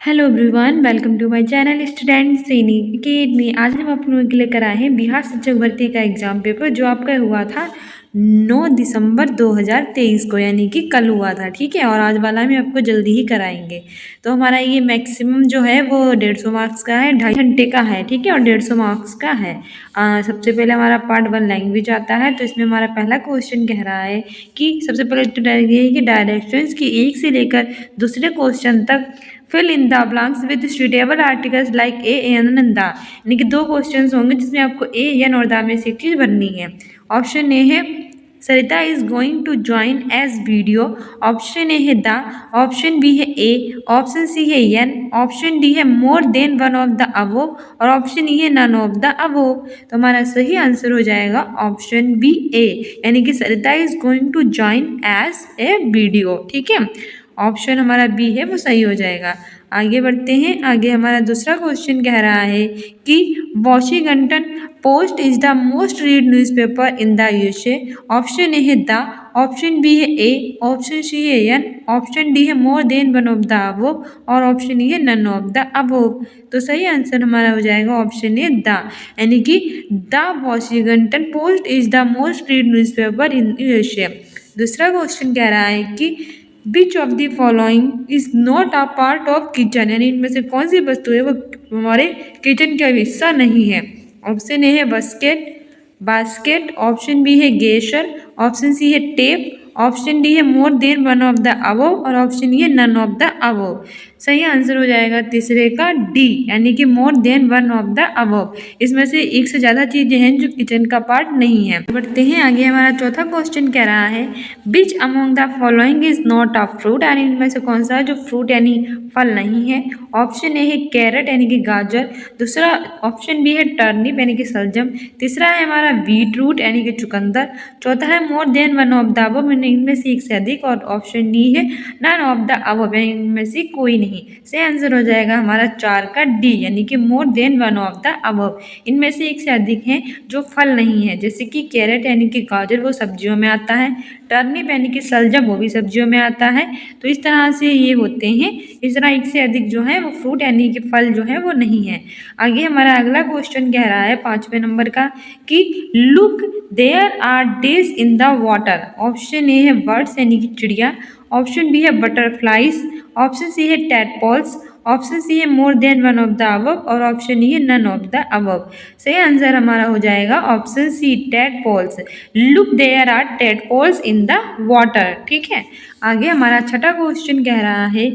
Hello everyone, welcome to my channel student Sainik academy. आज हम आप लोगों के लिए कराए हैं बिहार शिक्षक भर्ती का एग्जाम पेपर जो आपका हुआ था 9 दिसंबर 2023 को, यानी कि कल हुआ था। ठीक है, और आज वाला भी आपको जल्दी ही कराएंगे। तो हमारा ये मैक्सिमम जो है वो 150 मार्क्स का है, 2.5 घंटे का है। ठीक है, और 150 मार्क्स का है। सबसे पहले हमारा पार्ट 1 लैंग्वेज आता है। तो इसमें हमारा पहला क्वेश्चन कह रहा है कि सबसे पहले तो ये है कि डायरेक्शंस की एक से लेकर दूसरे क्वेश्चन तक fill in the blanks with suitable articles like a an and the. यानी कि 2 क्वेश्चन होंगे जिसमें आपको ए एन और द में से एक चीज भरनी है। ऑप्शन ए है Sarita is going to join as video. Option A है द। ऑप्शन बी है ए। ऑप्शन सी है एन। ऑप्शन डी है more than one of the above. और ऑप्शन ई है नन ऑफ द अबोव। तो हमारा सही आंसर हो जाएगा ऑप्शन बी ए, यानी कि Sarita is going to join as a video. ठीक है, ऑप्शन हमारा बी है वो सही हो जाएगा। आगे बढ़ते हैं। आगे हमारा दूसरा क्वेश्चन कह रहा है कि Washington post is the most read newspaper in the USA. Option A है द। ऑप्शन बी है ए। ऑप्शन सी है एन। ऑप्शन डी है more than one of the above. और ऑप्शन ई है नन ऑफ द अबोव। तो सही answer हमारा हो जाएगा ऑप्शन ए द, यानी कि the Washington post is the most read newspaper in USA. दूसरा क्वेश्चन कह रहा है कि which of the following is not a part of kitchen, यानी इनमें से कौन सी वस्तु है वो हमारे किचन का हिस्सा नहीं है। ऑप्शन ए है बास्केट। ऑप्शन बी है गेशर। ऑप्शन सी है टेप। ऑप्शन डी है more than one of the above. और ऑप्शन ई है नन ऑफ द अबोव। सही आंसर हो जाएगा तीसरे का डी, यानी कि मोर than one of the above. इसमें से एक से ज़्यादा चीज़ें हैं जो किचन का पार्ट नहीं है। बढ़ते हैं आगे। हमारा चौथा क्वेश्चन कह रहा है which among the following is not a fruit, यानी इनमें से कौन सा है जो फ्रूट यानी फल नहीं है। ऑप्शन ए है कैरेट, यानी कि गाजर। दूसरा ऑप्शन बी है टर्निप, यानी कि सलजम। तीसरा है हमारा बीट रूट, यानी कि चुकंदर। चौथा है more than one of the above, इनमें से एक से अधिक। और ऑप्शन डी है नन ऑफ द अबव, यानी इनमें से कोई नहीं। सही आंसर हो जाएगा हमारा 4 का डी, यानी कि मोर than one of the above. इनमें से एक से अधिक हैं जो फल नहीं है, जैसे कि कैरेट यानी कि गाजर वो सब्जियों में आता है। टर्निप यानी कि सलजम वो भी सब्जियों में आता है। तो इस तरह से ये होते हैं। इस तरह एक से अधिक जो है वो फ्रूट यानी कि फल जो है वो नहीं है। आगे हमारा अगला क्वेश्चन कह रहा है 5वें नंबर का कि look there are days in the water. Option A है बर्ड्स, यानी कि चिड़िया। ऑप्शन बी है बटरफ्लाइज। ऑप्शन सी है टैडपोल्स। ऑप्शन सी है more than one of the above. और ऑप्शन ई है नन ऑफ द अबव। सही आंसर हमारा हो जाएगा option C tadpoles. Look there are tadpoles in the water. ठीक है, आगे हमारा छठा क्वेश्चन कह रहा है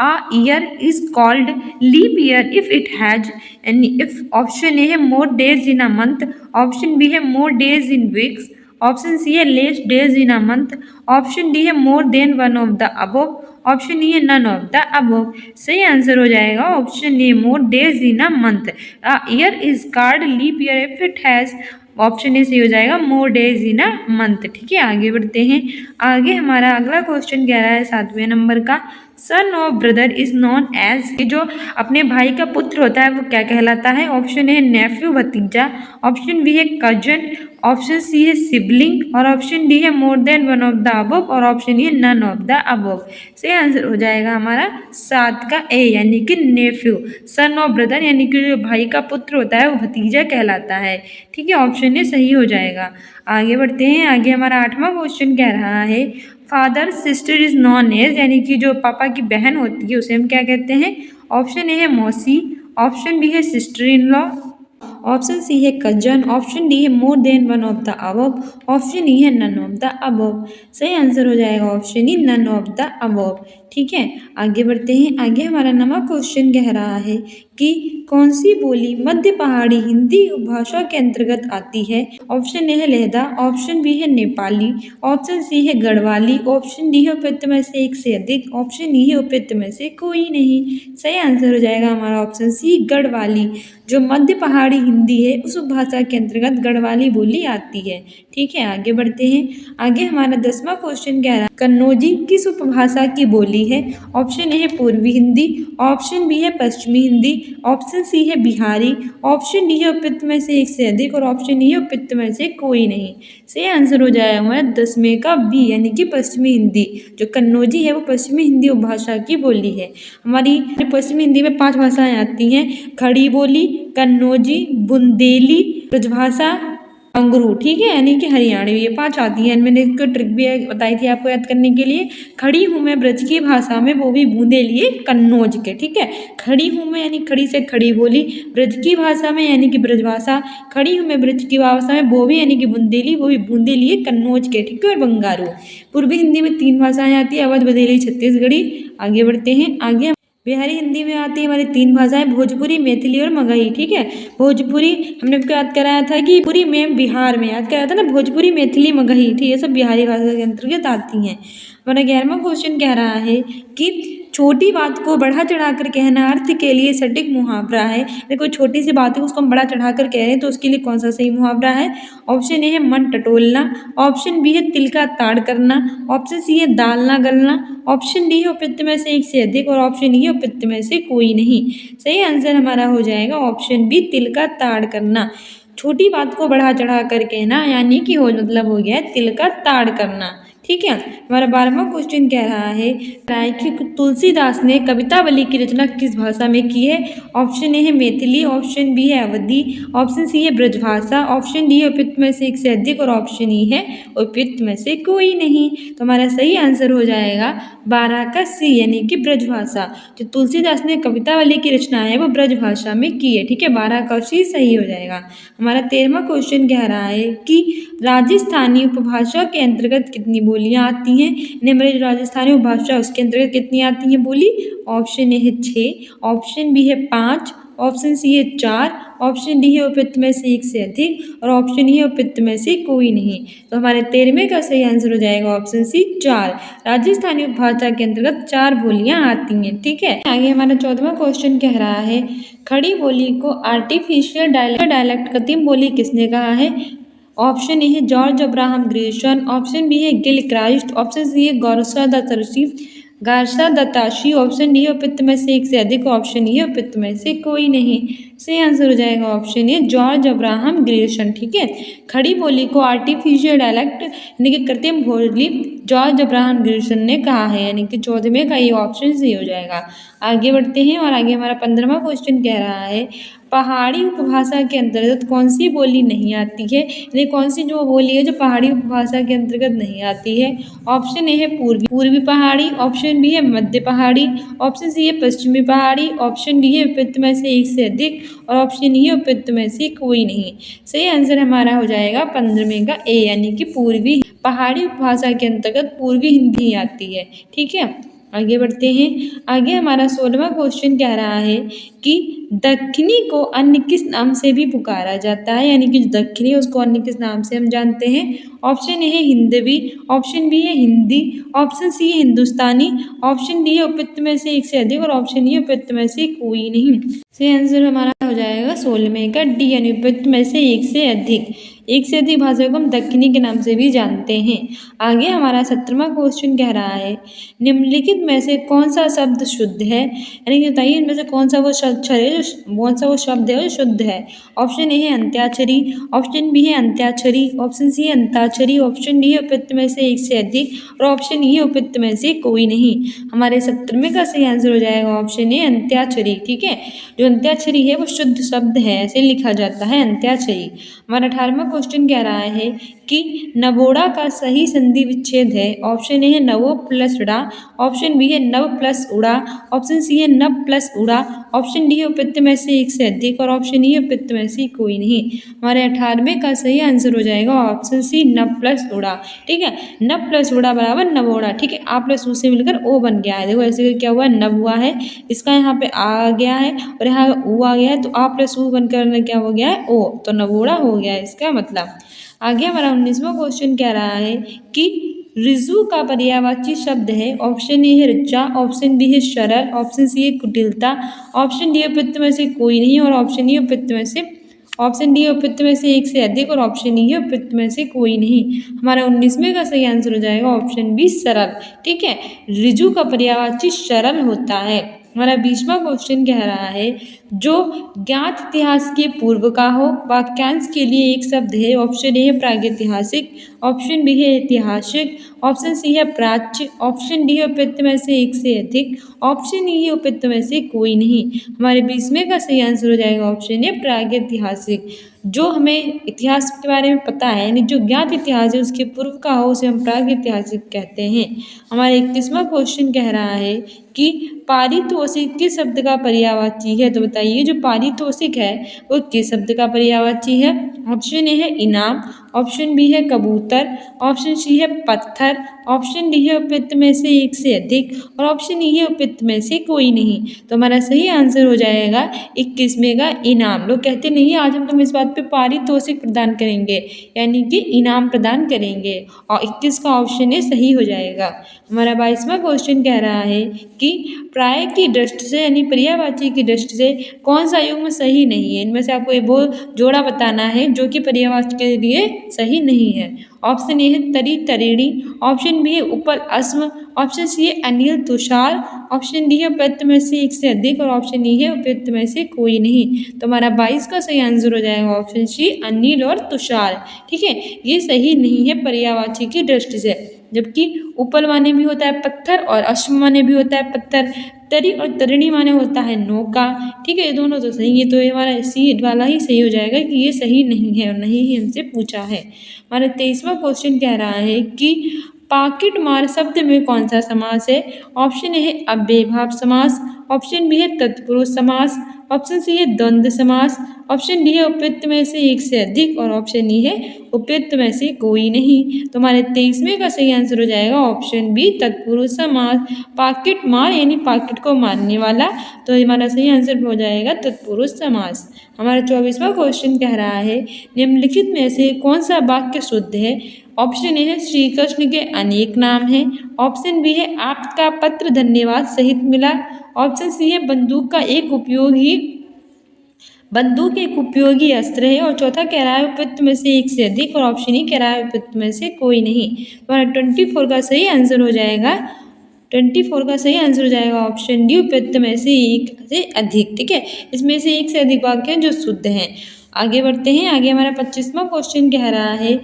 a year is called leap year if it has, and if option A है more days in a month, option B है more days in weeks, option C है less days in a month, option D है more than one of the above, option E है none of the above. सही answer हो जाएगा option A more days in a month. A year is called leap year if it has, option A सही हो जाएगा मोर days in a month. ठीक है, आगे बढ़ते हैं। आगे हमारा अगला क्वेश्चन कह रहा है 7वें नंबर का son of brother is known as, जो अपने भाई का पुत्र होता है वो क्या कहलाता है। ऑप्शन ए है नेफ्यू भतीजा। ऑप्शन बी है कजन। ऑप्शन सी है सिबलिंग। और ऑप्शन डी है more than one of the above. और ऑप्शन ई है नन ऑफ द अबव। सही आंसर हो जाएगा हमारा 7 का ए, यानी कि नेफ्यू। सन ऑफ ब्रदर यानी कि जो भाई का पुत्र होता है वो भतीजा कहलाता है। ठीक है, ऑप्शन ए सही हो जाएगा। आगे बढ़ते हैं। आगे हमारा 8वां क्वेश्चन कह रहा है father sister is known as, यानी कि जो पापा की बहन होती है उसे हम क्या कहते हैं। ऑप्शन ए है मौसी। ऑप्शन बी है sister in law. Option C है कजन। ऑप्शन डी है more than one of the above. Option E है नन ऑफ द अबव। सही आंसर हो जाएगा option E none of the above. ठीक है, आगे बढ़ते हैं। आगे हमारा नवा क्वेश्चन कह रहा है कि कौन सी बोली मध्य पहाड़ी हिंदी भाषा के अंतर्गत आती है। ऑप्शन ए है लहदा। ऑप्शन बी है नेपाली। ऑप्शन सी है गढ़वाली। ऑप्शन डी है उपयुक्त में से एक से अधिक। ऑप्शन ई है उपयुक्त में से कोई नहीं। सही आंसर हो जाएगा हमारा ऑप्शन सी गढ़वाली। जो मध्य पहाड़ी हिंदी है उस उपभाषा के अंतर्गत गढ़वाली बोली आती है। ठीक है, आगे बढ़ते हैं। आगे हमारा 10वां क्वेश्चन कह रहा है कन्नौजी किस उपभाषा की बोली बोली है? ऑप्शन ए है पूर्वी हिंदी, ऑप्शन बी है पश्चिमी हिंदी, ऑप्शन सी है बिहारी, ऑप्शन डी है उपयुक्त में से एक से अधिक और ऑप्शन ई है उपयुक्त में से कोई नहीं। सही आंसर हो जाएगा हमारा 10वें का बी यानी कि पश्चिमी हिंदी। जो कन्नौजी है वो पश्चिमी हिंदी उपभाषा की बोली है। हमारी पश्चिमी हिंदी में 5 भाषाएं आती हैं, खड़ी बोली, कन्नौजी, बुंदेली, ब्रजभाषा, अंगरू, ठीक है, यानी कि हरियाणवी, ये 5 आती हैं। मैंने इसको ट्रिक भी बताई थी आपको याद करने के लिए। खड़ी हूँ मैं ब्रज की भाषा में, वो भी बूंदेली कन्नौज के, ठीक है। खड़ी हूँ मैं यानी खड़ी से खड़ी बोली, ब्रज की भाषा में यानी कि ब्रजभाषा, खड़ी हूँ मैं ब्रज की भाषा में, वो भी यानी कि बुंदेली, वो भी बूंदेली कन्नौज के, ठीक है, और बंगारू। पूर्वी हिंदी में 3 भाषाएं आती है, अवध, बघेली, छत्तीसगढ़ी। आगे बढ़ते हैं। आगे बिहारी हिंदी में आती है हमारी 3 भाषाएं, भोजपुरी, मैथिली और मगही, ठीक है। भोजपुरी हमने आपको याद कराया था कि पूरी में बिहार में याद कराया था ना, भोजपुरी, मैथिली, मगही, ठीक है, ये सब बिहारी भाषा के अंतर्गत आती हैं। हमारा 11वां क्वेश्चन कह रहा है कि छोटी बात को बढ़ा चढ़ाकर कहना अर्थ के लिए सटीक मुहावरा है। देखो छोटी सी बात है उसको हम बड़ा चढ़ाकर कह रहे हैं, तो उसके लिए कौन सा सही मुहावरा है? ऑप्शन ए है मन टटोलना, ऑप्शन बी है तिल का ताड़ करना, ऑप्शन सी है दाल ना गलना, ऑप्शन डी है उपयुक्त में से एक से अधिक और ऑप्शन ई है उपयुक्त में से कोई नहीं। सही आंसर हमारा हो जाएगा ऑप्शन बी, तिल का ताड़ करना। छोटी बात को बढ़ा चढ़ा कर कहना यानी कि हो मतलब हो गया है तिल का ताड़ करना, ठीक है। हमारा 12वां क्वेश्चन कह रहा है कि तुलसीदास ने कवितावली की रचना किस भाषा में की है? ऑप्शन ए है मैथिली, ऑप्शन बी है अवधी, ऑप्शन सी है ब्रजभाषा, ऑप्शन डी है उपयुक्त में से एक से अधिक और ऑप्शन ई है उपयुक्त में से कोई नहीं। तो हमारा सही आंसर हो जाएगा 12 का सी यानी कि ब्रजभाषा। जो तुलसीदास ने कवितावली की रचना है वो ब्रजभाषा में की है, ठीक है, 12 का सी सही हो जाएगा। हमारा 13वां क्वेश्चन कह रहा है कि राजस्थानी उपभाषा के अंतर्गत कितनी बोलियां आती हैं? हमारी राजस्थानी उपभाषा उसके अंतर्गत कितनी आती हैं बोली? ऑप्शन ए है 6, ऑप्शन बी है 5, ऑप्शन सी है 4, ऑप्शन डी है उपयुक्त में से एक से अधिक और ऑप्शन ई है उपयुक्त में से कोई नहीं। तो हमारे 13वें का सही आंसर हो जाएगा ऑप्शन सी 4। राजस्थानी उपभाषा के अंतर्गत 4 बोलियां आती हैं, ठीक है। आगे हमारा 14वां क्वेश्चन कह रहा है खड़ी बोली को आर्टिफिशियल डायलेक्ट कृत्रिम बोली किसने कहा है? ऑप्शन ए है George Abraham Grierson, option B है गिल क्राइस्ट, ऑप्शन सी है गार्सा दताशी, ऑप्शन डी है उपयुक्त में से एक से अधिक, ऑप्शन ई है उपयुक्त में से कोई नहीं। सही आंसर हो जाएगा option A George Abraham Grecian, ठीक है। खड़ी बोली को आर्टिफिशियल डायलेक्ट यानी कि कृत्रिम बोली जॉर्ज अब्राहम ग्रेशन ने कहा है, यानी कि 14वें का ये ऑप्शन सही हो जाएगा। आगे बढ़ते हैं और आगे हमारा 15वां क्वेश्चन कह रहा है पहाड़ी उपभाषा के अंतर्गत कौन सी बोली नहीं आती है? यानी कौन सी जो बोली है जो पहाड़ी उपभाषा के अंतर्गत नहीं आती है? ऑप्शन ए है पूर्वी पहाड़ी, ऑप्शन बी है मध्य पहाड़ी, ऑप्शन सी है पश्चिमी पहाड़ी, ऑप्शन डी है उपयुक्त में से एक से अधिक और ऑप्शन ई है उपयुक्त में से कोई नहीं। सही आंसर हमारा हो जाएगा 15वें का ए यानी कि पूर्वी पहाड़ी उपभाषा के अंतर्गत पूर्वी हिंदी आती है, ठीक है। आगे बढ़ते हैं। आगे हमारा 16वां क्वेश्चन कह रहा है कि दक्षिणी को अन्य किस नाम से भी पुकारा जाता है? यानी कि जो दक्षिणी है उसको अन्य किस नाम से हम जानते हैं? ऑप्शन ए है हिंदवी, ऑप्शन बी है हिंदी, ऑप्शन सी है हिंदुस्तानी, ऑप्शन डी है उपयुक्त में से एक से अधिक और ऑप्शन ई उपयुक्त में से कोई नहीं। सही आंसर हमारा हो जाएगा 16वें का डी यानी उपयुक्त में से एक से अधिक। एक से अधिक भाषा को हम दक्षिणी के नाम से भी जानते हैं। आगे हमारा 17वां क्वेश्चन कह रहा है निम्नलिखित में से कौन सा शब्द शुद्ध है? यानी कि बताइए इनमें से कौन सा वो शब्द है जो शुद्ध है? ऑप्शन ए है अंत्याक्षरी, ऑप्शन बी है अंत्याक्षरी, ऑप्शन सी है अंताक्षरी, ऑप्शन डी है उपयुक्त में से एक से अधिक और ऑप्शन ई है उपयुक्त में से कोई नहीं। हमारे 17वें का सही आंसर हो जाएगा ऑप्शन ए अंत्याक्षरी, ठीक है। जो अंत्याक्षरी है वो शुद्ध शब्द है, ऐसे लिखा जाता है अंत्याक्षरी। हमारा 18वां क्वेश्चन कह रहा है कि नवोड़ा का सही संधि विच्छेद है। ऑप्शन ए है नवो प्लस ड़ा, ऑप्शन बी है नव प्लस उड़ा, ऑप्शन सी है नव प्लस उड़ा, ऑप्शन डी है उपयुक्त में से एक से अधिक और ऑप्शन ई है उपयुक्त में से कोई नहीं। हमारे 18वें का सही आंसर हो जाएगा ऑप्शन सी नव प्लस उड़ा, ठीक है। नव प्लस उड़ा बराबर नवोड़ा, ठीक है। आ प्लस ऊ से मिलकर ओ बन गया है। देखो ऐसे क्या हुआ, नव हुआ है, इसका यहाँ पे आ गया है और यहाँ ऊ आ गया है, तो आ प्लस ऊ बनकर क्या हो गया है, ओ, तो नवोड़ा हो गया है इसका मतलब। आगे हमारा 19वां क्वेश्चन कह रहा है कि ऋजु का पर्यायवाची शब्द है। ऑप्शन ए है ऋचा, ऑप्शन बी है सरल, ऑप्शन सी है कुटिलता, ऑप्शन डी उपयुक्त में से कोई नहीं और ऑप्शन ई उपयुक्त में से ऑप्शन डी है उपयुक्त में से एक से अधिक और ऑप्शन ई है उपयुक्त में से कोई नहीं। हमारा 19वें का सही आंसर हो जाएगा ऑप्शन बी सरल। ठीक है, ऋजु का पर्यायवाची सरल होता है। हमारा 20वां क्वेश्चन कह रहा है जो ज्ञात इतिहास के पूर्व का हो वाक्यांश के लिए एक शब्द है। ऑप्शन ए है प्रागैतिहासिक, ऑप्शन बी है ऐतिहासिक, ऑप्शन सी है प्राच्य, ऑप्शन डी है उपयुक्त में से एक से अधिक, ऑप्शन ई है उपयुक्त में से कोई नहीं। हमारे 20वें का सही आंसर हो जाएगा ऑप्शन ए प्रागैतिहासिक। जो हमें इतिहास के बारे में पता है यानी जो ज्ञात इतिहास है उसके पूर्व का हो उसे हम प्रागैतिहासिक कहते हैं। हमारा 21वां क्वेश्चन कह रहा है कि पारितोषिक किस शब्द का पर्यायवाची है। तो बताइए जो पारितोषिक है वो किस शब्द का पर्यायवाची है। ऑप्शन ए है इनाम, ऑप्शन बी है कबूतर, ऑप्शन सी है पत्थर, ऑप्शन डी है उपयुक्त में से एक से अधिक और ऑप्शन ई है उपयुक्त में से कोई नहीं। तो हमारा सही आंसर हो जाएगा 21वें का इनाम। लोग कहते नहीं आज हम तुम इस बात पे पारितोषिक प्रदान करेंगे यानी कि इनाम प्रदान करेंगे और 21 का ऑप्शन ए सही हो जाएगा। हमारा 22वां क्वेश्चन कह रहा है कि प्राय की दृष्टि से यानी पर्यायवाची की दृष्टि से कौन सा युग्म सही नहीं है। इनमें से आपको एक वो जोड़ा बताना है जो कि पर्यायवाची के लिए सही नहीं है। ऑप्शन ए है तरी तरिणी, ऑप्शन बी है उपल अस्म, ऑप्शन सी है अनिल तुषार, ऑप्शन डी है उपयुक्त में से एक से अधिक और ऑप्शन ई है उपयुक्त में से कोई नहीं। तो हमारा 22 का सही आंसर हो जाएगा ऑप्शन सी अनिल और तुषार। ठीक है, ये सही नहीं है पर्यायवाची की दृष्टि से, जबकि उपल माने भी होता है पत्थर और अश्म माने भी होता है पत्थर, तरी और तरिणी माने होता है नौका। ठीक है, ये दोनों तो सही है, तो ये हमारा सी वाला ही सही हो जाएगा कि ये सही नहीं है और नहीं ही हमसे पूछा है। हमारा 23वां क्वेश्चन कह रहा है कि पाकिट मार शब्द में कौन सा समास है। ऑप्शन ए है अव्ययीभाव समास, ऑप्शन बी है तत्पुरुष समास, ऑप्शन सी है द्वंद्व समास, ऑप्शन डी है उपयुक्त में से एक से अधिक और ऑप्शन ई है उपयुक्त में से कोई नहीं। तो हमारे 23वें का सही आंसर हो जाएगा ऑप्शन बी तत्पुरुष समास। पाकिट मार यानी पाकिट को मारने वाला, तो हमारा सही आंसर हो जाएगा तत्पुरुष समास। हमारा 24वां क्वेश्चन कह रहा है निम्नलिखित में से कौन सा वाक्य शुद्ध है। ऑप्शन ए है श्री कृष्ण के अनेक नाम हैं, ऑप्शन बी है आपका पत्र धन्यवाद सहित मिला, ऑप्शन सी है बंदूक एक उपयोगी अस्त्र है और चौथा कह रहा है उपयुक्त में से एक से अधिक और ऑप्शन ई कह रहा है उपयुक्त में से कोई नहीं। हमारा 24 का सही आंसर हो जाएगा 24 का सही आंसर हो जाएगा ऑप्शन डी उपयुक्त में से एक से अधिक। ठीक है, इसमें से एक से अधिक वाक्य हैं जो शुद्ध हैं। आगे बढ़ते हैं। आगे हमारा 25वां क्वेश्चन कह रहा है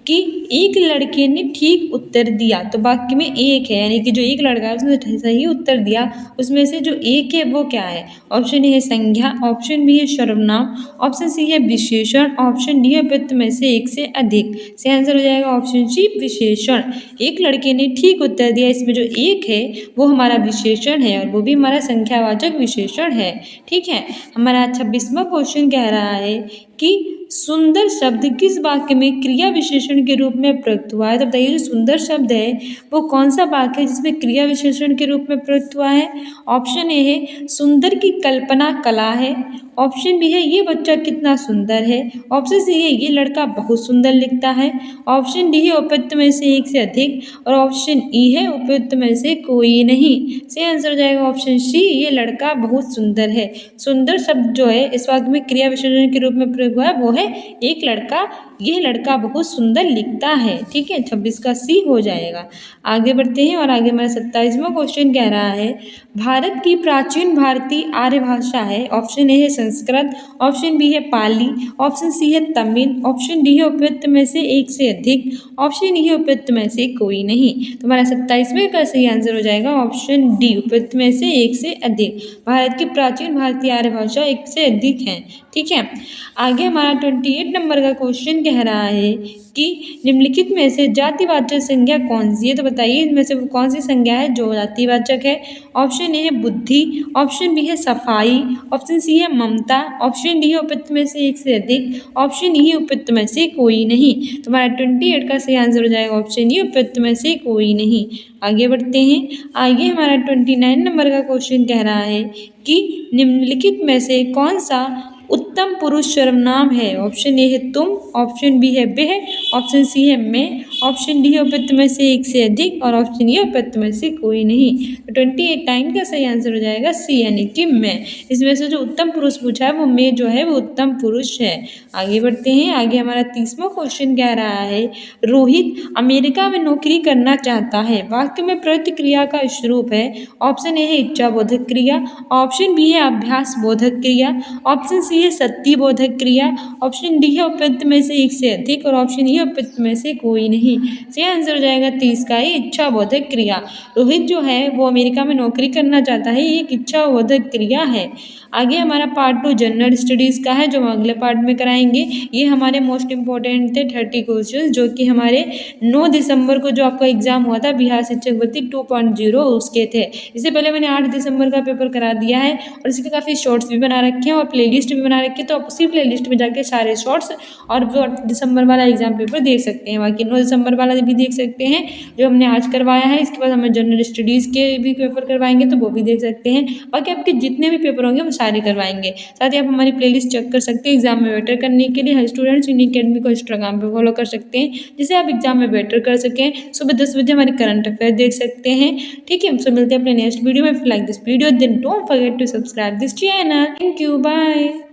कि एक लड़के ने ठीक उत्तर दिया। तो वाक्य में एक है यानी कि जो एक लड़का है उसने सही उत्तर दिया, उसमें से जो एक है वो क्या है। ऑप्शन ए है संज्ञा, ऑप्शन बी है सर्वनाम, ऑप्शन सी है विशेषण, ऑप्शन डी है उपयुक्त में से एक से अधिक। सही आंसर हो जाएगा ऑप्शन सी विशेषण। एक लड़के ने ठीक उत्तर दिया, इसमें जो एक है वो हमारा विशेषण है और वो भी हमारा संख्यावाचक विशेषण है। ठीक है, हमारा 26वां क्वेश्चन कह रहा है कि सुंदर शब्द किस वाक्य में क्रिया विशेषण के रूप में प्रयुक्त हुआ है। तो बताइए जो सुंदर शब्द है वो कौन सा वाक्य है जिसमें क्रिया विशेषण के रूप में प्रयुक्त हुआ है। ऑप्शन ए है सुंदर की कल्पना कला है, ऑप्शन बी है ये बच्चा कितना सुंदर है, ऑप्शन सी है ये लड़का बहुत सुंदर लिखता है, ऑप्शन डी है उपयुक्त में से एक से अधिक और ऑप्शन ई है उपयुक्त में से कोई नहीं। सही आंसर हो जाएगा ऑप्शन सी ये लड़का बहुत सुंदर है। सुंदर शब्द जो है इस वाक्य में क्रिया विशेषण के रूप में प्रयोग हुआ है वो है एक लड़का, ये लड़का बहुत सुंदर लिखता है। ठीक है, 26 का सी हो जाएगा। आगे बढ़ते हैं और आगे हमारा 27वां क्वेश्चन कह रहा है भारत की प्राचीन भारतीय आर्य भाषा है। ऑप्शन ए है संस्कृत, ऑप्शन बी है पाली, ऑप्शन सी है तमिल, ऑप्शन डी है उपयुक्त में से एक से अधिक, ऑप्शन ई है उपयुक्त में से कोई नहीं। तो हमारा 27वें का सही आंसर हो जाएगा ऑप्शन डी उपयुक्त में से एक से अधिक। भारत की प्राचीन भारतीय आर्य भाषा एक से अधिक है। ठीक है, आगे हमारा 28 नंबर का क्वेश्चन कह रहा है कि निम्नलिखित में से जातिवाचक संज्ञा कौन सी है। तो बताइए इनमें से वो कौन सी संज्ञा है जो जातिवाचक है। ऑप्शन ए है बुद्धि, ऑप्शन बी है सफाई, ऑप्शन सी है ममता, ऑप्शन डी है उपयुक्त में से एक से अधिक, ऑप्शन ई है उपयुक्त में से कोई नहीं। तो हमारा 28 का सही आंसर हो जाएगा ऑप्शन ई उपयुक्त में से कोई नहीं। आगे बढ़ते हैं। आगे हमारा 29 नंबर का क्वेश्चन कह रहा है कि निम्नलिखित में से कौन सा उत्तम पुरुष सर्वनाम है? ऑप्शन ए है तुम, ऑप्शन बी है वह, ऑप्शन सी है मैं, ऑप्शन डी है उपयुक्त में से एक से अधिक और ऑप्शन ए उपयुक्त में से कोई नहीं। तो 28 टाइम का सही आंसर हो जाएगा सी यानी कि मैं। इसमें से जो उत्तम पुरुष पूछा है वो मैं जो है वो उत्तम पुरुष है। आगे बढ़ते हैं। आगे हमारा 30वां क्वेश्चन कह रहा है रोहित अमेरिका में नौकरी करना चाहता है। वाक्य में प्रतिक्रिया का स्वरूप है। ऑप्शन ए है इच्छा बोधक क्रिया, ऑप्शन बी है अभ्यास बोधक क्रिया, ऑप्शन सी है सत्य बोधक क्रिया, ऑप्शन डी है उपयुक्त में से एक से अधिक और ऑप्शन ई उपयुक्त में से कोई नहीं। सही आंसर हो जाएगा 30 का ही इच्छा बोधक क्रिया। रोहित जो है वो अमेरिका में नौकरी करना चाहता है, ये एक इच्छा बोधक क्रिया है। आगे हमारा पार्ट 2 जनरल स्टडीज़ का है जो हम अगले पार्ट में कराएंगे। ये हमारे मोस्ट इंपॉर्टेंट थे 30 क्वेश्चन जो कि हमारे 9 दिसंबर को जो आपका एग्जाम हुआ था बिहार शिक्षक भर्ती 2.0 उसके थे। इससे पहले मैंने 8 दिसंबर का पेपर करा दिया है और इसके काफ़ी शॉर्ट्स भी बना रखे हैं और प्लेलिस्ट भी बना रखी है, तो आप उसी प्लेलिस्ट में जाके सारे शॉर्ट्स और वो दिसंबर वाला एग्जाम पेपर देख सकते हैं। बाकी 9 दिसंबर वाला भी देख सकते हैं जो हमने आज करवाया है। इसके बाद हमें जनरल स्टडीज़ के भी पेपर करवाएंगे तो वो भी देख सकते हैं। बाकी आपके जितने भी पेपर होंगे वो सारे करवाएंगे। साथ ही आप हमारी प्लेलिस्ट चेक कर सकते हैं एग्जाम में बेटर करने के लिए। हर स्टूडेंट्स इन अकेडमी को इंस्टाग्राम पे फॉलो कर सकते हैं जिससे आप एग्जाम में बेटर कर सकें। सुबह 10 बजे हमारे करंट अफेयर देख सकते हैं। ठीक है, तो मिलते हैं अपने नेक्स्ट वीडियो में। Like this video then don't forget to subscribe this channel. Thank you, bye.